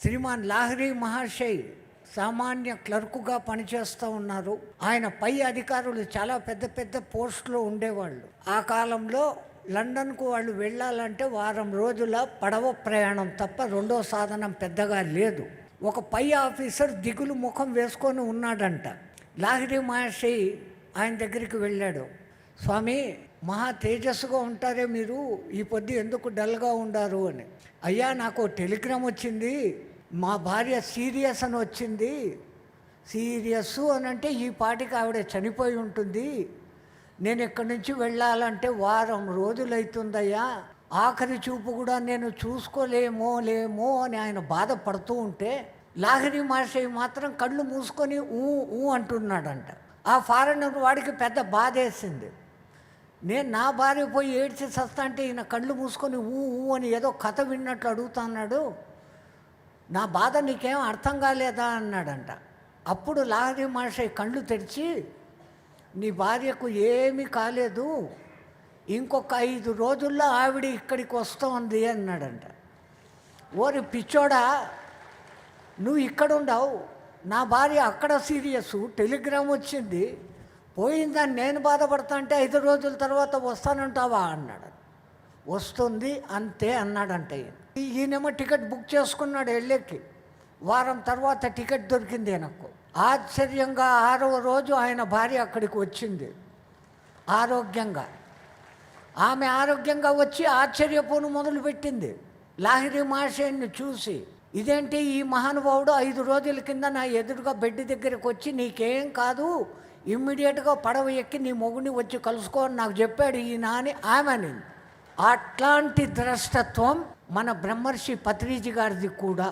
శ్రీమాన్ లాహిరి మహాశయ్ సామాన్య క్లర్కుగా పనిచేస్తూ ఉన్నారు. ఆయన పై అధికారులు చాలా పెద్ద పెద్ద పోస్టులో ఉండేవాళ్ళు. ఆ కాలంలో లండన్కు వాళ్ళు వెళ్ళాలంటే వారం రోజుల పడవ ప్రయాణం తప్ప రెండో సాధనం పెద్దగా లేదు. ఒక పై ఆఫీసర్ దిగులు ముఖం వేసుకొని ఉన్నాడంట. లాహిరి మహాశయ్ ఆయన దగ్గరికి వెళ్ళాడు. స్వామి, మహా తేజస్సుగా ఉంటారే మీరు, ఈ పొద్దు ఎందుకు డల్గా ఉండారు అని. అయ్యా, నాకు టెలిగ్రామ్ వచ్చింది, మా భార్య సీరియస్ అని వచ్చింది. సీరియస్ అని అంటే ఈ పాటికి ఆవిడ చనిపోయి ఉంటుంది. నేను ఇక్కడి నుంచి వెళ్ళాలంటే వారం రోజులైతుందయ్యా. ఆఖరి చూపు కూడా నేను చూసుకోలేమో అని ఆయన బాధపడుతూ ఉంటే లాహిరి మహాశయ్ మాత్రం కళ్ళు మూసుకొని ఊ అంటున్నాడంట. ఆ ఫారెనర్ వాడికి పెద్ద బాధ వేసింది. నేను నా భార్య పోయి ఏడ్చి చస్తా అంటే ఈయన కళ్ళు మూసుకొని ఊ అని ఏదో కథ విన్నట్లు అడుగుతున్నాడు. నా బాధ నీకేం అర్థం కాలేదా అన్నాడంట. అప్పుడు లాహిరి మహాశయ్ కళ్ళు తెరిచి, నీ భార్యకు ఏమీ కాలేదు, ఇంకొక 5 రోజుల్లో ఆవిడ ఇక్కడికి వస్తుంది అన్నాడంట. ఓరి పిచ్చోడా, నువ్వు ఇక్కడుండవు, నా భార్య అక్కడ సీరియస్, టెలిగ్రామ్ వచ్చింది, పోయిందని నేను బాధపడతా అంటే 5 రోజుల తర్వాత వస్తానంటావా అన్నాడు. వస్తుంది అంతే అన్నాడంట. ఈయనేమో టికెట్ బుక్ చేసుకున్నాడు వెళ్ళేకి. వారం తర్వాత టికెట్ దొరికింది నాకు. ఆశ్చర్యంగా 6వ రోజు ఆయన భార్య అక్కడికి వచ్చింది ఆరోగ్యంగా. ఆమె ఆరోగ్యంగా వచ్చి ఆశ్చర్యపోను మొదలుపెట్టింది లాహిరి మహాశయుని చూసి. ఇదేంటి, ఈ మహానుభావుడు 5 రోజుల కింద నా ఎదురుగా బెడ్ దగ్గరికి వచ్చి నీకేం కాదు, ఇమ్మీడియట్గా పడవ ఎక్కి నీ మొగుడిని వచ్చి కలుసుకో అని నాకు చెప్పాడు ఈయన అని ఆమె అనింది. అట్లాంటి ద్రష్టత్వం మన బ్రహ్మర్షి పత్రిజీ గారిది కూడా.